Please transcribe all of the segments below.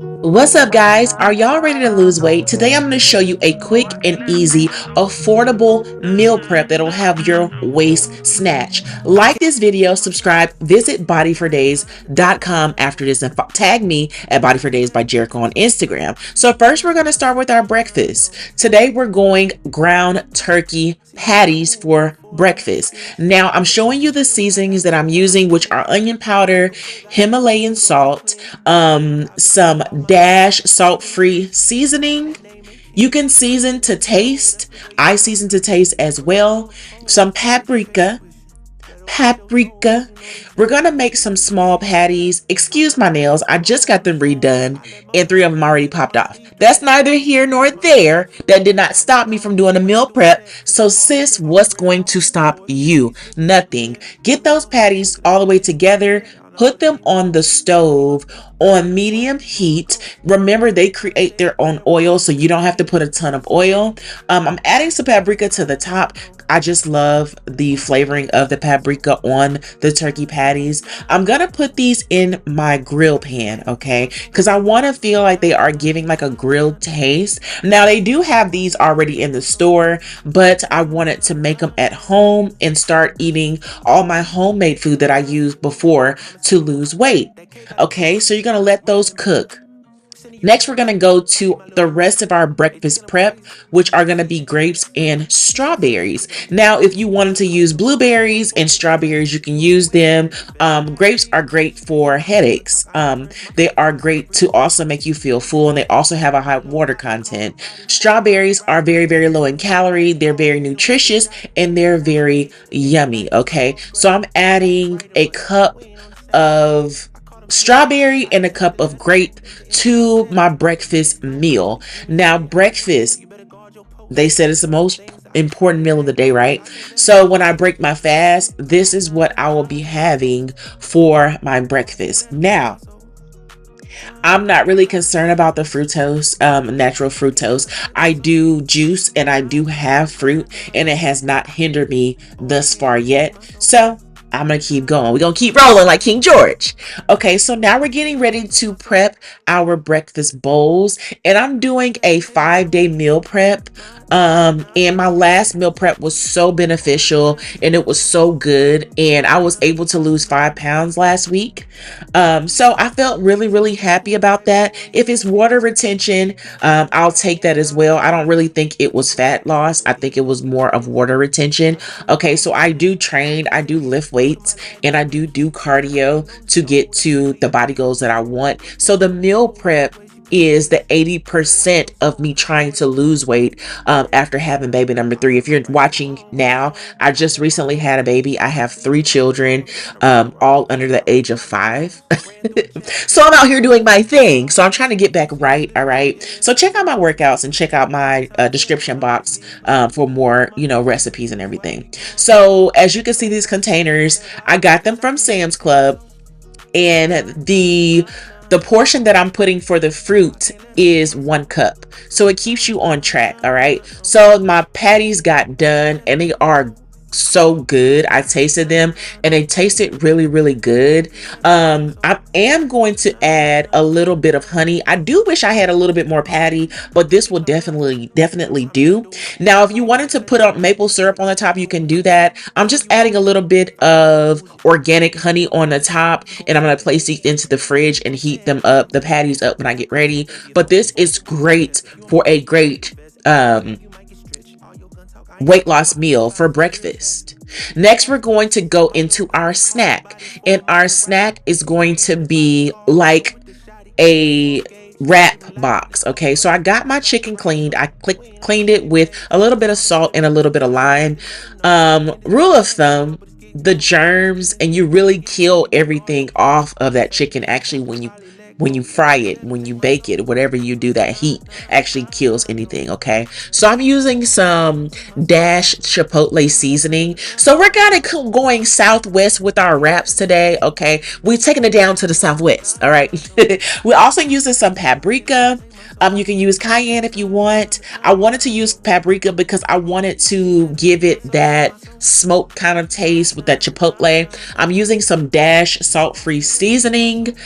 What's up, guys? Are y'all ready to lose weight? Today I'm going to show you a quick and easy, affordable meal prep that'll have your waist snatched. Like this video, subscribe, visit bodyfordays.com after this, and tag me at bodyfordays by Jericho on Instagram. So first, we're going to start with our breakfast. Today we're going ground turkey patties for breakfast. Now I'm showing you the seasonings that I'm using, which are onion powder, Himalayan salt, some dash salt-free seasoning. You can season to taste. I season to taste as well. Some paprika. We're gonna make some small patties. Excuse my nails, I just got them redone and 3 of them already popped off. That's neither here nor there. That did not stop me from doing a meal prep. So sis, what's going to stop you? Nothing. Get those patties all the way together. Put them on the stove on medium heat. Remember, they create their own oil, so you don't have to put a ton of oil. I'm adding some paprika to the top. I just love the flavoring of the paprika on the turkey patties. I'm gonna put these in my grill pan, okay? Because I want to feel like they are giving like a grilled taste. Now, they do have these already in the store, but I wanted to make them at home and start eating all my homemade food that I used before to lose weight. Okay, so you're gonna let those cook. Next, we're going to go to the rest of our breakfast prep, which are going to be grapes and strawberries. Now, if you wanted to use blueberries and strawberries, you can use them. Grapes are great for headaches. They are great to also make you feel full, and they also have a high water content. Strawberries are very, very low in calorie. They're very nutritious and they're very yummy. Okay, so I'm adding a cup of strawberry and a cup of grape to my breakfast meal. Now, breakfast, they said it's the most important meal of the day, right? So when I break my fast, this is what I will be having for my breakfast. Now, I'm not really concerned about the fructose, natural fructose. I do juice and I do have fruit, and it has not hindered me thus far yet. So I'm gonna keep going. We're gonna keep rolling like King George. Okay, so now we're getting ready to prep our breakfast bowls, and I'm doing a 5-day meal prep. And my last meal prep was so beneficial and it was so good, and I was able to lose 5 pounds last week. So I felt really, really happy about that. If it's water retention, I'll take that as well. I don't really think it was fat loss. I think it was more of water retention. Okay, so I do train, I do lift weights, and I do cardio to get to the body goals that I want. So the meal prep is the 80% of me trying to lose weight after having baby number 3. If you're watching now, I just recently had a baby. I have 3 children, all under the age of 5. So I'm out here doing my thing. So I'm trying to get back right. All right. So check out my workouts and check out my description box for more, recipes and everything. So as you can see, these containers, I got them from Sam's Club, and the portion that I'm putting for the fruit is 1 cup. So it keeps you on track. All right. So my patties got done and they are so good. I tasted them and they tasted really, really good. I am going to add a little bit of honey. I do wish I had a little bit more patty, but this will definitely do. Now, if you wanted to put on maple syrup on the top, you can do that. I'm just adding a little bit of organic honey on the top, and I'm going to place these into the fridge and heat them up, the patties up, when I get ready. But this is great for a great weight loss meal for breakfast. Next, we're going to go into our snack, and our snack is going to be like a wrap box. Okay, so I got my chicken cleaned. I cleaned it with a little bit of salt and a little bit of lime. Rule of thumb, the germs, and you really kill everything off of that chicken actually when you fry it, when you bake it, whatever you do, that heat actually kills anything. Okay, so I'm using some dash chipotle seasoning. So we're kind of going southwest with our wraps today. Okay, we're taking it down to the southwest. All right. We're also using some paprika. You can use cayenne if you want. I wanted to use paprika because I wanted to give it that smoke kind of taste with that chipotle. I'm using some dash salt-free seasoning.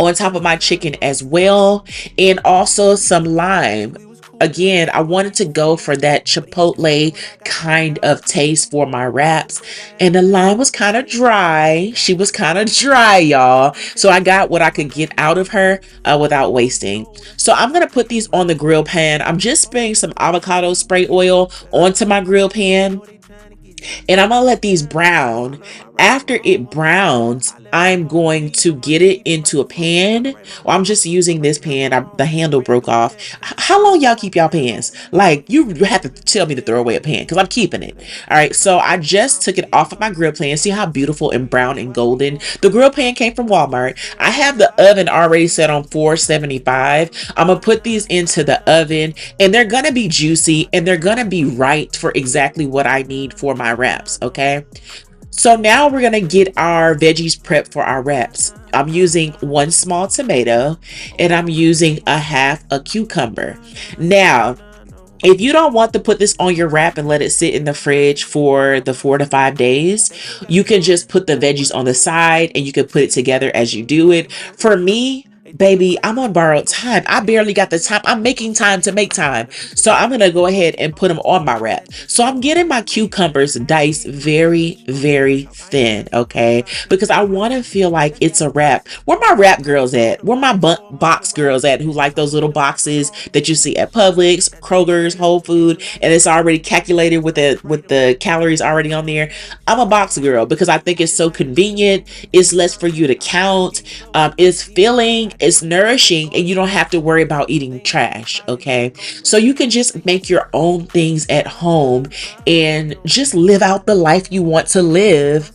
on top of my chicken as well, and also some lime. Again, I wanted to go for that chipotle kind of taste for my wraps, and the lime was kind of dry. She was kind of dry, y'all. So I got what I could get out of her without wasting. So I'm gonna put these on the grill pan. I'm just spraying some avocado spray oil onto my grill pan, and I'm gonna let these brown. After it browns, I'm going to get it into a pan. Well, I'm just using this pan. The handle broke off. How long y'all keep y'all pans? Like, you have to tell me to throw away a pan because I'm keeping it. All right, so I just took it off of my grill pan. See how beautiful and brown and golden? The grill pan came from Walmart. I have the oven already set on 475. I'm gonna put these into the oven, and they're gonna be juicy and they're gonna be right for exactly what I need for my wraps, okay? So now we're gonna get our veggies prepped for our wraps. I'm using 1 small tomato, and I'm using half a cucumber. Now, if you don't want to put this on your wrap and let it sit in the fridge for the 4 to 5 days, you can just put the veggies on the side and you can put it together as you do it. For me, baby, I'm on borrowed time. I barely got the time. I'm making time to make time. So I'm going to go ahead and put them on my wrap. So I'm getting my cucumbers diced very, very thin, okay? Because I want to feel like it's a wrap. Where my wrap girls at? Where my box girls at who like those little boxes that you see at Publix, Kroger's, Whole Food, and it's already calculated with the calories already on there? I'm a box girl because I think it's so convenient. It's less for you to count. It's filling, it's nourishing, and you don't have to worry about eating trash, okay? So you can just make your own things at home and just live out the life you want to live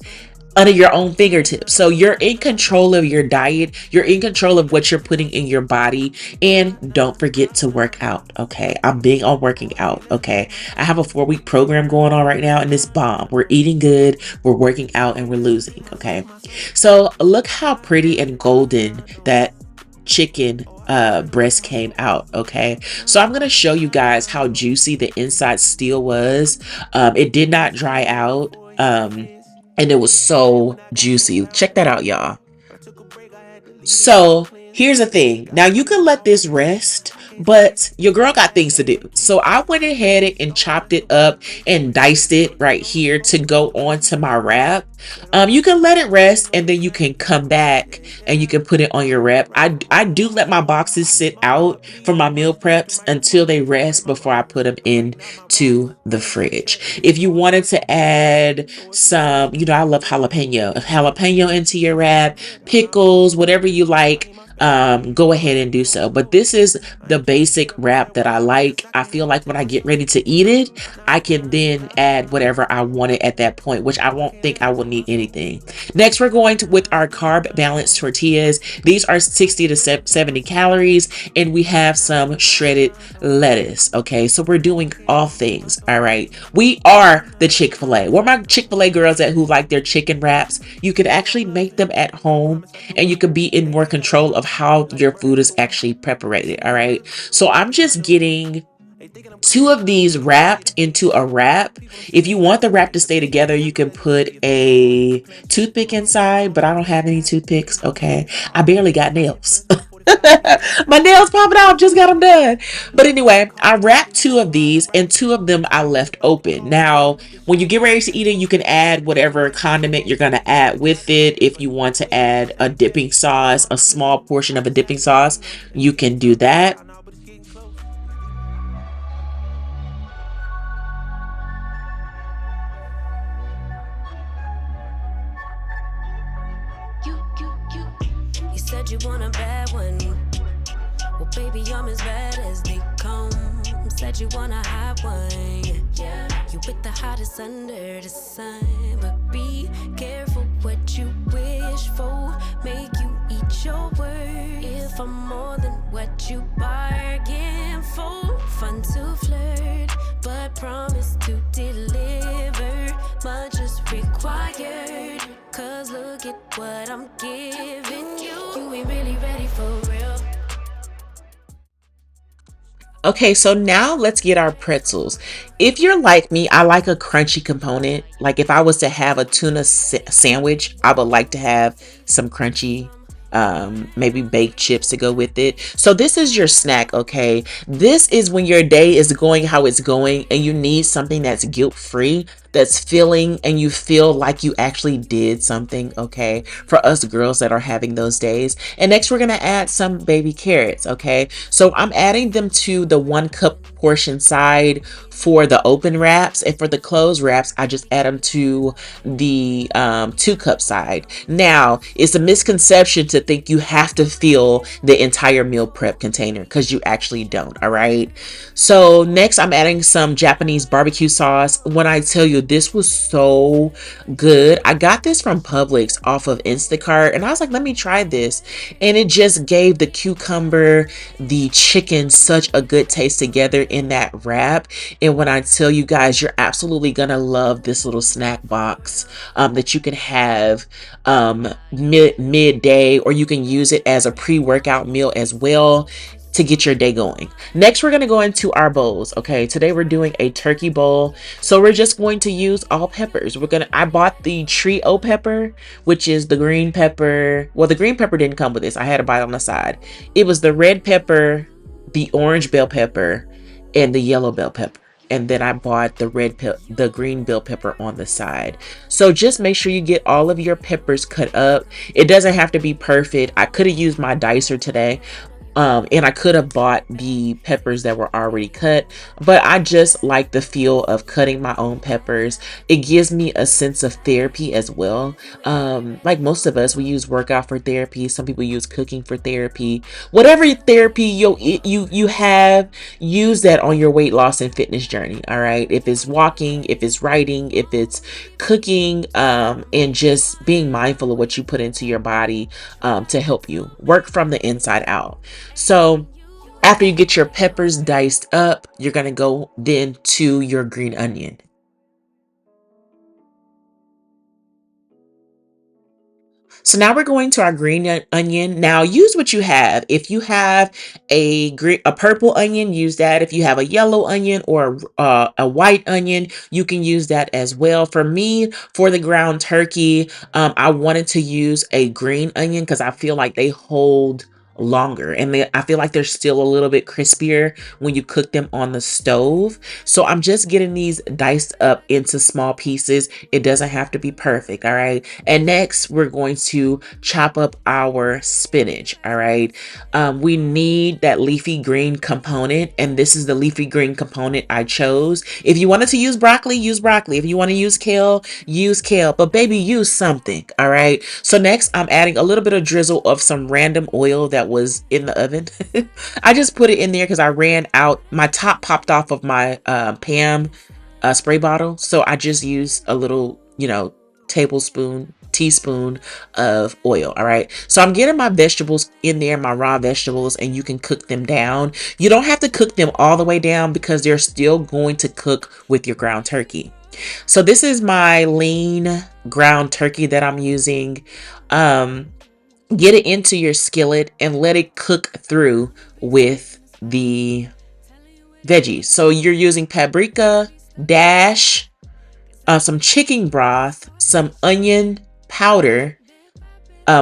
under your own fingertips. So you're in control of your diet, you're in control of what you're putting in your body, and don't forget to work out, okay? I'm big on working out, okay? I have a 4-week program going on right now, and it's bomb. We're eating good, we're working out, and we're losing, okay? So look how pretty and golden that chicken breast came out, okay? So I'm gonna show you guys how juicy the inside still was. It did not dry out, and it was so juicy. Check that out, y'all. So here's the thing. Now you can let this rest, but your girl got things to do. So I went ahead and chopped it up and diced it right here to go onto my wrap. You can let it rest and then you can come back and you can put it on your wrap. I do let my boxes sit out for my meal preps until they rest before I put them into the fridge. If you wanted to add some, I love jalapeno into your wrap, pickles, whatever you like, go ahead and do so. But this is the basic wrap that I like. I feel like when I get ready to eat it, I can then add whatever I wanted at that point, which I won't think I will need anything. Next, we're going to with our carb balanced tortillas. These are 60 to 70 calories, and we have some shredded lettuce. Okay, so we're doing all things. All right, we are the Chick-fil-A. Where my Chick-fil-A girls at who like their chicken wraps, you could actually make them at home, and you could be in more control of how your food is actually preparated. All right, so I'm just getting 2 of these wrapped into a wrap. If you want the wrap to stay together, you can put a toothpick inside, but I don't have any toothpicks, okay? I barely got nails. My nails popping out, just got them done. But anyway, I wrapped 2 of these, and 2 of them I left open. Now, when you get ready to eat it, you can add whatever condiment you're going to add with it. If you want to add a dipping sauce, a small portion of a dipping sauce, you can do that. You said you want a bad one. Well, baby, I'm as bad as they come. Said you want a hot one. Yeah, you with the hottest under the sun. But be careful what you wish for. Make you eat your words. If I'm more than what you bargain for. Fun to flirt, but promise to deliver. Much is required. Cause look at what I'm giving you. You ain't really ready for real. Okay, so now let's get our pretzels. If you're like me, I like a crunchy component. Like if I was to have a tuna sandwich, I would like to have some crunchy maybe baked chips to go with it. So this is your snack, okay? This is when your day is going how it's going and you need something that's guilt-free, that's filling, and you feel like you actually did something, okay? For us girls that are having those days. And next we're gonna add some baby carrots, okay? So I'm adding them to the 1 cup portion side for the open wraps, and for the closed wraps I just add them to the 2 cup side. Now it's a misconception to think you have to fill the entire meal prep container, because you actually don't. All right, so next I'm adding some Japanese barbecue sauce. When I tell you, this was so good, I got this from Publix off of Instacart, and I was like, let me try this, and it just gave the cucumber, the chicken, such a good taste together in that wrap. And when I tell you guys, you're absolutely gonna love this little snack box that you can have midday, or you can use it as a pre-workout meal as well to get your day going. Next, we're going to go into our bowls. Okay, today we're doing a turkey bowl. So we're just going to use all peppers. I bought the trio pepper, which is the green pepper. Well, the green pepper didn't come with this. I had to buy it on the side. It was the red pepper, the orange bell pepper, and the yellow bell pepper. And then I bought the green bell pepper on the side. So just make sure you get all of your peppers cut up. It doesn't have to be perfect. I could have used my dicer today, and I could have bought the peppers that were already cut, but I just like the feel of cutting my own peppers. It gives me a sense of therapy as well. Like most of us, we use workout for therapy. Some people use cooking for therapy. Whatever therapy you have, use that on your weight loss and fitness journey. All right, if it's walking, if it's writing, if it's cooking, and just being mindful of what you put into your body to help you work from the inside out. So after you get your peppers diced up, you're going to go then to your green onion. So now we're going to our green onion. Now use what you have. If you have a purple onion, use that. If you have a yellow onion or a white onion, you can use that as well. For me, for the ground turkey, I wanted to use a green onion because I feel like they hold longer, and I feel like they're still a little bit crispier when you cook them on the stove. So I'm just getting these diced up into small pieces. It doesn't have to be perfect. All right, and next we're going to chop up our spinach. All right, we need that leafy green component, and this is the leafy green component I chose. If you wanted to use broccoli, use broccoli. If you want to use kale, use kale, but baby, use something. All right, so next I'm adding a little bit of drizzle of some random oil that was in the oven. I just put it in there because I ran out. My top popped off of my Pam spray bottle, so I just used a little, teaspoon of oil. All right, so I'm getting my vegetables in there, my raw vegetables, and you can cook them down. You don't have to cook them all the way down because they're still going to cook with your ground turkey. So this is my lean ground turkey that I'm using. Get it into your skillet and let it cook through with the veggies. So you're using paprika, dash, some chicken broth, some onion powder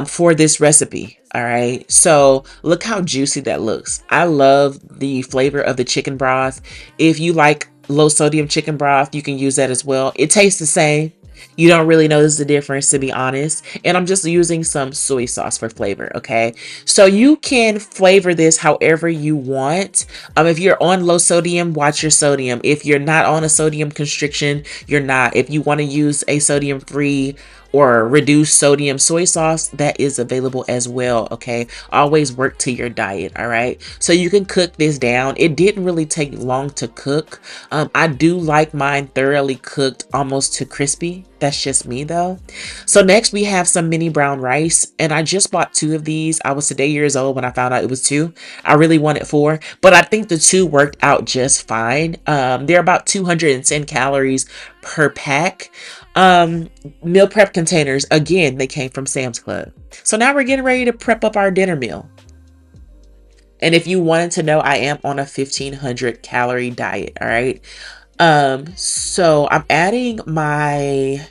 for this recipe. All right, so look how juicy that looks. I love the flavor of the chicken broth. If you like low sodium chicken broth, you can use that as well. It tastes the same. You don't really notice the difference, to be honest. And I'm just using some soy sauce for flavor, okay? So you can flavor this however you want. If you're on low sodium, watch your sodium. If you're not on a sodium constriction, you're not. If you want to use a sodium-free or reduced sodium soy sauce, that is available as well, okay? Always work to your diet, all right? So you can cook this down. It didn't really take long to cook. I do like mine thoroughly cooked, almost to crispy. That's just me though. So next we have some mini brown rice, and I just bought 2 of these. I was today years old when I found out it was 2. I really wanted 4, but I think the 2 worked out just fine. They're about 210 calories per pack. Meal prep containers, again, they came from Sam's Club. So now we're getting ready to prep up our dinner meal. And if you wanted to know, I am on a 1,500 calorie diet. All right. So I'm adding my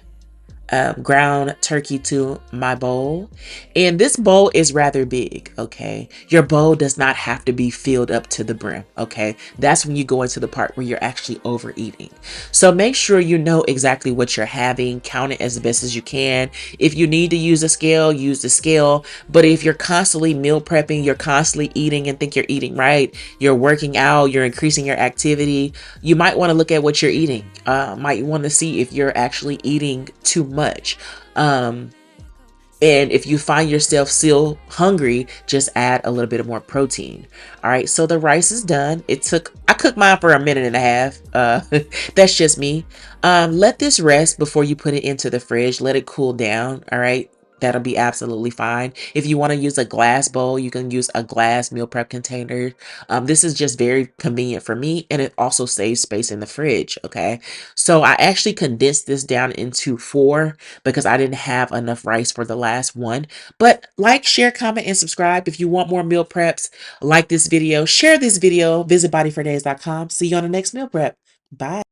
ground turkey to my bowl. And this bowl is rather big, okay? Your bowl does not have to be filled up to the brim, okay? That's when you go into the part where you're actually overeating. So make sure you know exactly what you're having, count it as best as you can. If you need to use a scale, use the scale. But if you're constantly meal prepping, you're constantly eating and think you're eating right, you're working out, you're increasing your activity, you might want to look at what you're eating. Might want to see if you're actually eating too much. And if you find yourself still hungry, just add a little bit of more protein. All right, so the rice is done. I cooked mine for a minute and a half. That's just me. Let this rest before you put it into the fridge. Let it cool down. All right. That'll be absolutely fine. If you want to use a glass bowl, you can use a glass meal prep container. This is just very convenient for me, and it also saves space in the fridge. Okay. So I actually condensed this down into 4 because I didn't have enough rice for the last one. But like, share, comment, and subscribe if you want more meal preps. Like this video, share this video, visit bodyfordays.com. See you on the next meal prep. Bye.